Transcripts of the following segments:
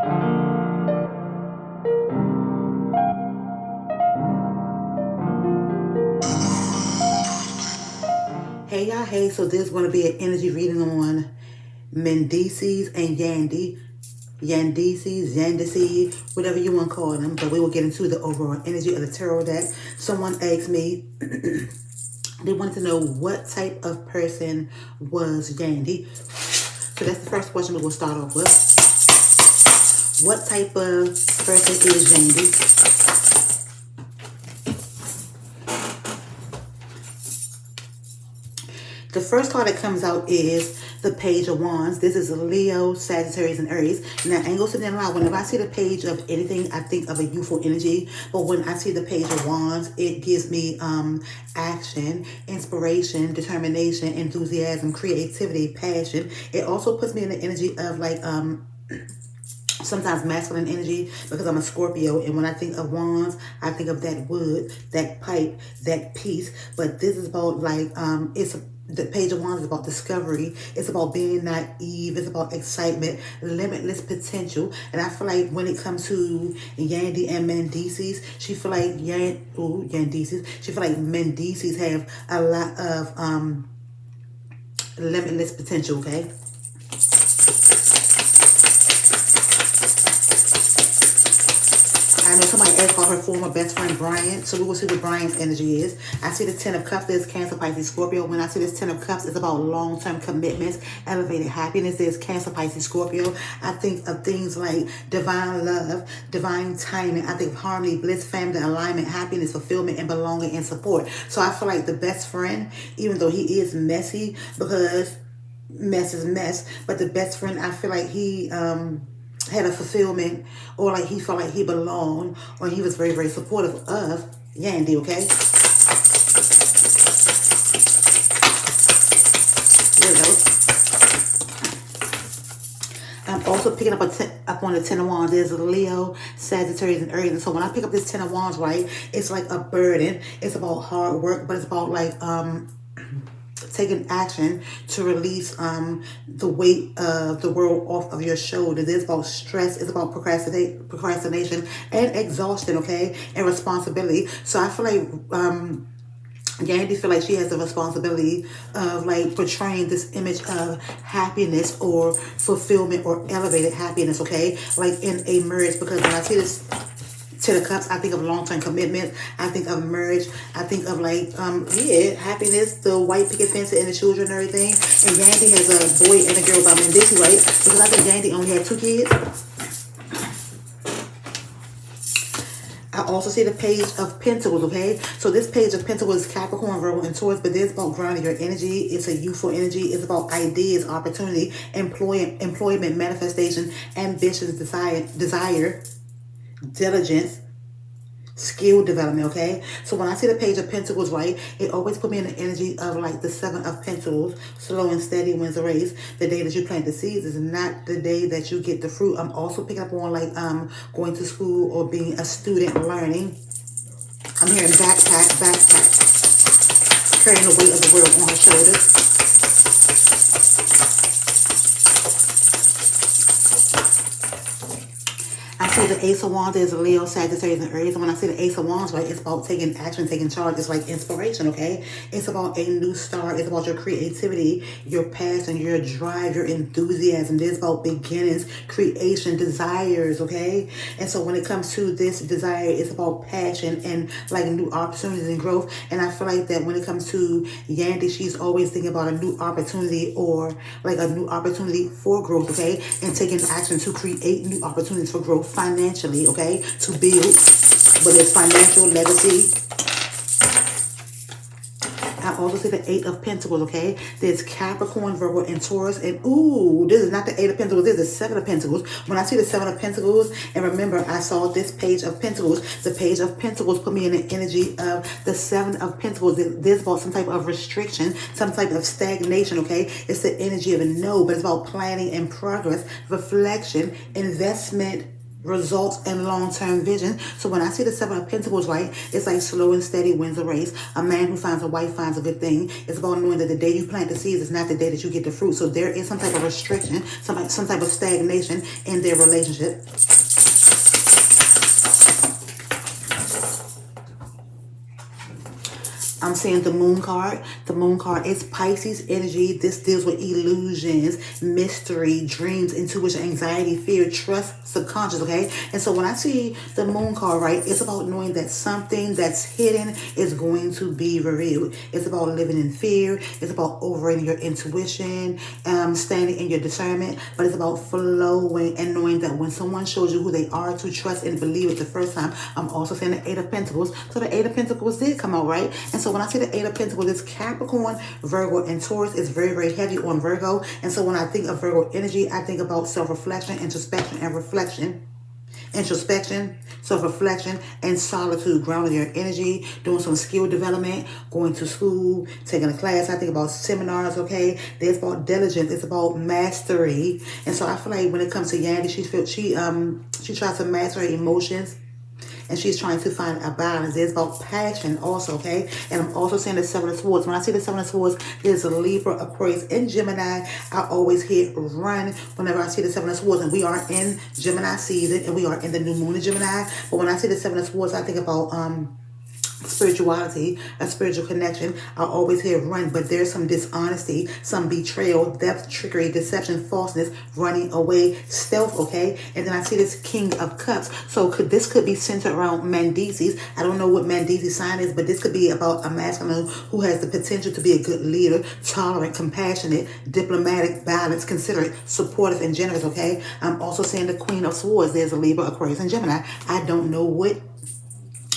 Hey y'all, hey, so this is going to be an energy reading on Mendeecees and Yandy. Yandy, whatever you want to call them. But we will get into the overall energy of the tarot deck. Someone asked me, they wanted to know what type of person was Yandy. So that's the first question we will start off with. What type of person is Yandy? The first card that comes out is the Page of Wands. This is Leo, Sagittarius, and Aries. Now, I ain't gonna sit there and lie. Whenever I see the page of anything, I think of a youthful energy. But when I see the Page of Wands, it gives me action, inspiration, determination, enthusiasm, creativity, passion. It also puts me in the energy of like sometimes masculine energy, because I'm a Scorpio, and when I think of wands, I think of that wood, that pipe, that peace. But this is about like the Page of Wands is about discovery. It's about being naive. It's about excitement, limitless potential. And I feel like when it comes to Yandy and Mendeecees, she feel like Yandeecees. She feel like Mendeecees have a lot of limitless potential. Okay. I know somebody asked about her former best friend, Brian. So we will see what Brian's energy is. I see the Ten of Cups. There's Cancer, Pisces, Scorpio. When I see this Ten of Cups, it's about long-term commitments, elevated happiness. There's Cancer, Pisces, Scorpio. I think of things like divine love, divine timing. I think of harmony, bliss, family, alignment, happiness, fulfillment, and belonging and support. So I feel like the best friend, even though he is messy, because mess is mess, but the best friend, I feel like he had a fulfillment, or like he felt like he belonged, or he was very, very supportive of Yandy, okay? There it goes. I'm also picking up on the Ten of Wands. There's Leo, Sagittarius, and Aries. And so when I pick up this Ten of Wands, right, it's like a burden. It's about hard work, but it's about like taking action to release the weight of the world off of your shoulders. It's about stress. It's about procrastination and exhaustion, okay, and responsibility. So I feel like Yandy feel like she has the responsibility of like portraying this image of happiness or fulfillment or elevated happiness, okay, like in a marriage. Because when I see this Ten of Cups, I think of long-term commitments. I think of marriage. I think of like, happiness, the white picket fence and the children and everything. And Yandy has a boy and a girl by Mendeecees, right? Because I think Yandy only had 2 kids. I also see the Page of Pentacles, okay? So this Page of Pentacles is Capricorn, Virgo, and Taurus, but this is about grounding your energy. It's a youthful energy. It's about ideas, opportunity, employment, manifestation, ambitions, desire, diligence, skill development, okay? So when I see the Page of Pentacles, right, it always put me in the energy of like the Seven of Pentacles. Slow and steady wins the race. The day that you plant the seeds is not the day that you get the fruit. I'm also picking up on like going to school or being a student learning. I'm hearing backpack, carrying the weight of the world on her shoulders. I see the Ace of Wands. There's a Leo, Sagittarius, and Aries. And when I see the Ace of Wands, right, it's about taking action, taking charge. It's like inspiration, okay? It's about a new start. It's about your creativity, your passion, your drive, your enthusiasm. It's about beginnings, creation, desires, okay? And so when it comes to this desire, it's about passion and like new opportunities and growth. And I feel like that when it comes to Yandy, she's always thinking about a new opportunity or like a new opportunity for growth, okay? And taking action to create new opportunities for growth financially, okay? To build, whether it's financial, legacy. I also see the Eight of Pentacles, okay? There's Capricorn, Virgo, and Taurus. And ooh, this is not the Eight of Pentacles. This is the Seven of Pentacles. When I see the Seven of Pentacles, and remember, I saw this Page of Pentacles. The Page of Pentacles put me in the energy of the Seven of Pentacles. There's about some type of restriction, some type of stagnation, okay? It's the energy of a no, but it's about planning and progress, reflection, investment, results and long-term vision. So when I see the Seven of Pentacles, right, it's like slow and steady wins the race. A man who finds a wife finds a good thing. It's about knowing that the day you plant the seeds is not the day that you get the fruit. So there is some type of restriction, some type of stagnation in their relationship. I'm seeing the Moon card. The Moon card is Pisces energy. This deals with illusions, mystery, dreams, intuition, anxiety, fear, trust, subconscious, okay? And so when I see the Moon card, right, it's about knowing that something that's hidden is going to be revealed. It's about living in fear. It's about overriding your intuition, standing in your discernment. But it's about flowing and knowing that when someone shows you who they are, to trust and believe it the first time. I'm also seeing the Eight of Pentacles. So the Eight of Pentacles did come out, right? And so when I see the Eight of Pentacles, it's Capricorn, Virgo, and Taurus. It's very, very heavy on Virgo. And so when I think of Virgo energy, I think about self-reflection, introspection, and reflection. Introspection, self-reflection, and solitude, grounding your energy, doing some skill development, going to school, taking a class. I think about seminars, okay? It's about diligence. It's about mastery. And so I feel like when it comes to Yandy, she tries to master her emotions. And she's trying to find a balance. It's about passion also, okay? And I'm also seeing the Seven of Swords. When I see the Seven of Swords, there's a Libra, Aquarius, and Gemini. I always hit run whenever I see the Seven of Swords. And we are in Gemini season, and we are in the new moon in Gemini. But when I see the Seven of Swords, I think about spirituality, a spiritual connection. I always hear run, but there's some dishonesty, some betrayal, depth, trickery, deception, falseness, running away, stealth, okay? And then I see this King of Cups. So this could be centered around Mendeecees. I don't know what Mendeecees sign is, but this could be about a masculine who has the potential to be a good leader, tolerant, compassionate, diplomatic, balanced, considerate, supportive, and generous, okay? I'm also seeing the Queen of Swords. There's a Libra, Aquarius, and Gemini. I don't know what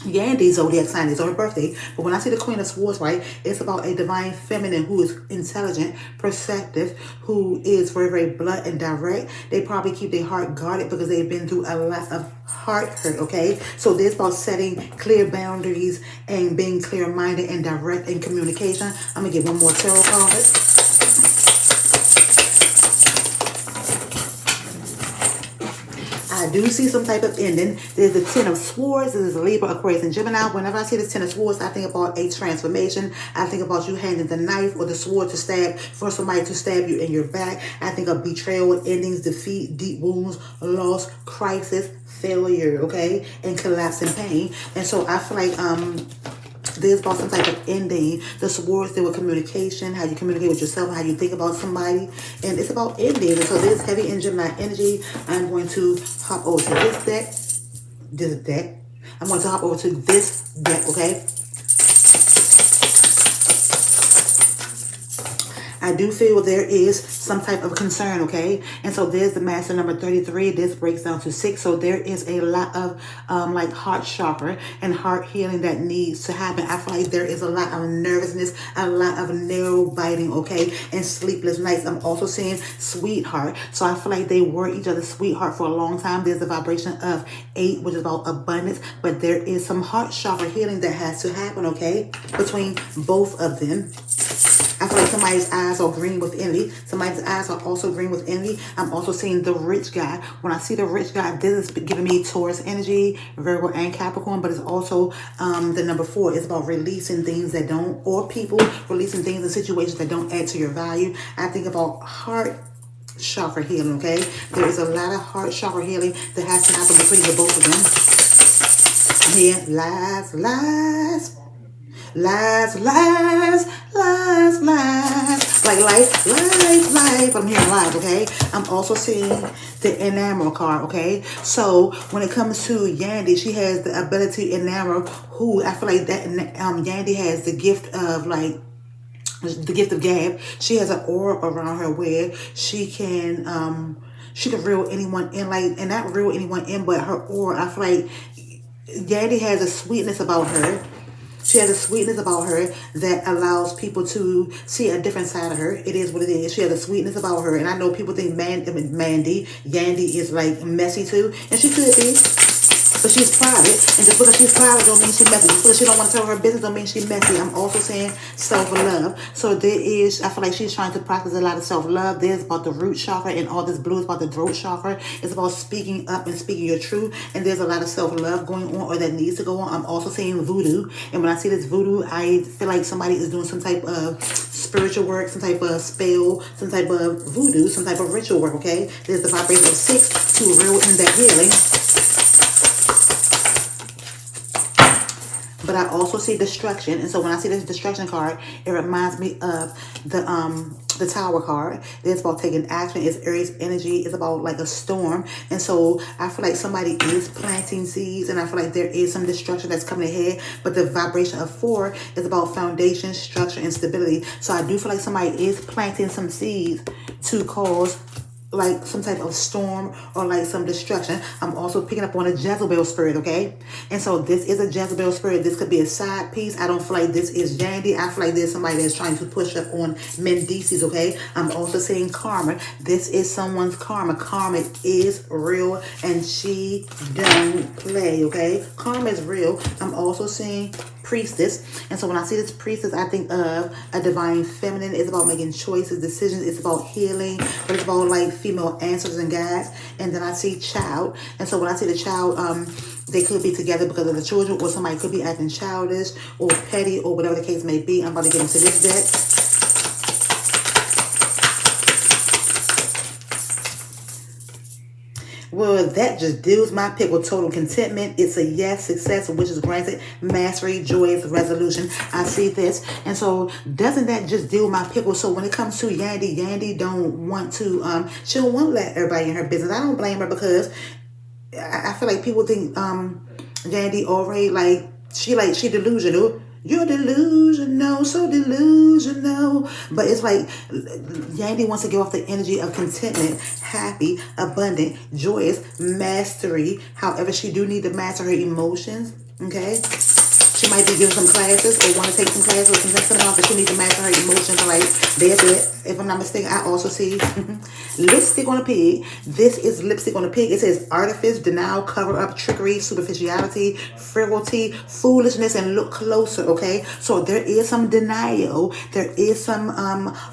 Yandy's zodiac sign is on her birthday, but when I see the Queen of Swords, right, it's about a divine feminine who is intelligent, perceptive, who is very, very blunt and direct. They probably keep their heart guarded because they've been through a lot of heart hurt, okay? So this about setting clear boundaries and being clear-minded and direct in communication. I'm gonna get one more tarot card. I do see some type of ending. There's the Ten of Swords. This is Libra, Aquarius, and Gemini. Whenever I see the Ten of Swords, I think about a transformation. I think about you handing the knife or the sword to stab for somebody to stab you in your back. I think of betrayal, endings, defeat, deep wounds, loss, crisis, failure, okay, and collapse and pain. And so I feel like there's about some type of ending. The swords deal with communication, how you communicate with yourself, how you think about somebody, and it's about ending. And so this heavy in Gemini energy. I'm going to hop over to this deck. I'm going to hop over to this deck, okay? I do feel there is some type of concern, okay? And so there's the master number 33. This breaks down to 6. So there is a lot of like heart chakra and heart healing that needs to happen. I feel like there is a lot of nervousness, a lot of nail biting, okay? And sleepless nights. I'm also seeing sweetheart. So I feel like they were each other's sweetheart for a long time. There's a vibration of 8, which is about abundance. But there is some heart chakra healing that has to happen, okay? Between both of them. I feel like somebody's eyes are green with envy. Somebody's eyes are also green with envy. I'm also seeing the rich guy. When I see the rich guy, this is giving me Taurus energy, Virgo, and Capricorn. But it's also the number 4. It's about releasing things that don't, or people releasing things and situations that don't add to your value. I think about heart chakra healing, okay? There is a lot of heart chakra healing that has to happen between the both of them. Here, lies, lies. Lies, lies, lies, lies. Like life, life. I'm hearing lies, okay? I'm also seeing the enamel card, okay? So when it comes to Yandy, she has the ability to enamel who I feel like that Yandy has the gift of like the gift of gab. She has an aura around her where she can reel anyone in, like, and not reel anyone in, but her aura. I feel like Yandy has a sweetness about her. She has a sweetness about her that allows people to see a different side of her. It is what it is. She has a sweetness about her. And I know people think Yandy is like messy too. And she could be. But she's private, and just because she's private don't mean she's messy. Just because she don't want to tell her business don't mean she's messy. I'm also saying self-love. So there is, I feel like she's trying to practice a lot of self-love. There's about the root chakra, and all this blue is about the throat chakra. It's about speaking up and speaking your truth. And there's a lot of self-love going on, or that needs to go on. I'm also saying voodoo. And when I see this voodoo, I feel like somebody is doing some type of spiritual work, some type of spell, some type of voodoo, some type of ritual work, okay? There's the vibration of 6 to real in that healing. But I also see destruction. And so when I see this destruction card, it reminds me of the Tower card. It's about taking action. It's Aries energy. It's about like a storm. And so I feel like somebody is planting seeds, and I feel like there is some destruction that's coming ahead. But the vibration of 4 is about foundation, structure, and stability. So I do feel like somebody is planting some seeds to cause like some type of storm or like some destruction. I'm also picking up on a Jezebel spirit, okay? And so this is a Jezebel spirit. This could be a side piece. I don't feel like this is Yandy. I feel like there's somebody that's trying to push up on Mendeecees, okay? I'm also saying karma. This is someone's karma. Karma is real, and she don't play, okay? Karma is real. I'm also saying priestess. And so when I see this priestess, I think of a divine feminine. It's about making choices, decisions. It's about healing, but it's about like female answers and guides. And then I see child. And so when I see the child, they could be together because of the children, or somebody could be acting childish or petty or whatever the case may be. I'm about to get into this deck. Well, that just deals my pick with total contentment. It's a yes, success, which is granted, mastery, joyous resolution. I see this. And so doesn't that just deal my pickle? So when it comes to Yandy, Yandy don't want to, she don't want to let everybody in her business. I don't blame her, because I feel like people think Yandy already she delusional. You're delusional, so delusional. But it's like Yandy wants to give off the energy of contentment, happy, abundant, joyous, mastery. However, she do need to master her emotions, okay? She might be giving some classes or want to take some classes or some off, but she needs to master her emotions. Like, that's it. If I'm not mistaken, I also see lipstick on a pig. This is lipstick on a pig. It says artifice, denial, cover up, trickery, superficiality, frivolity, foolishness, and look closer, okay? So there is some denial. There is some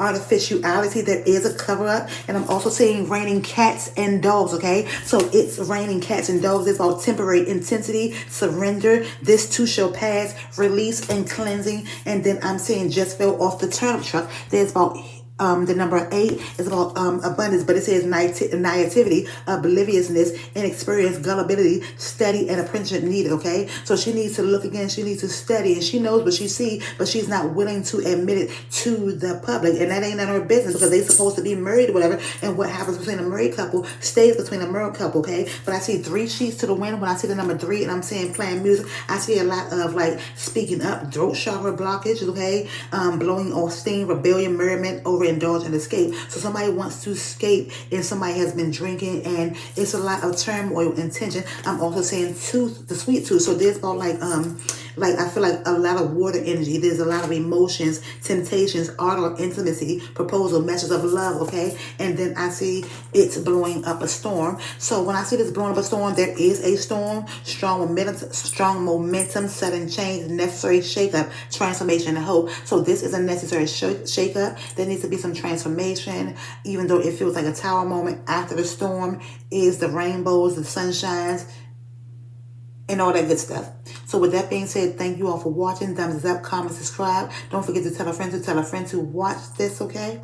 artificiality. There is a cover up. And I'm also saying raining cats and dogs, okay? So it's raining cats and dogs. It's about temporary intensity, surrender. This too shall pass, release and cleansing. And then I'm saying just fell off the turnip truck. There's about the number 8 is about abundance, but it says naivety, obliviousness, inexperience, gullibility, study, and apprenticeship needed, okay? So she needs to look again. She needs to study, and she knows what she sees, but she's not willing to admit it to the public, and that ain't none of her business, because they're supposed to be married or whatever, and what happens between a married couple stays between a married couple, okay? But I see 3 sheets to the wind when I see the number 3, and I'm saying playing music. I see a lot of like speaking up, throat chakra blockage, okay? Blowing off steam, rebellion, merriment, overindulge, and escape. So somebody wants to escape, and somebody has been drinking, and it's a lot of turmoil and tension. I'm also saying tooth, the sweet tooth. So there's about like I feel like a lot of water energy. There's a lot of emotions, temptations, art or intimacy, proposal, messages of love, okay? And then I see it's blowing up a storm. So when I see this blowing up a storm, there is a storm, strong momentum, sudden change, necessary shakeup, transformation, and hope. So this is a necessary shakeup. There needs to be some transformation, even though it feels like a tower moment. After the storm is the rainbows, the sunshines, and all that good stuff. So with that being said, thank you all for watching. Thumbs up, comment, subscribe. Don't forget to tell a friend to watch this, okay?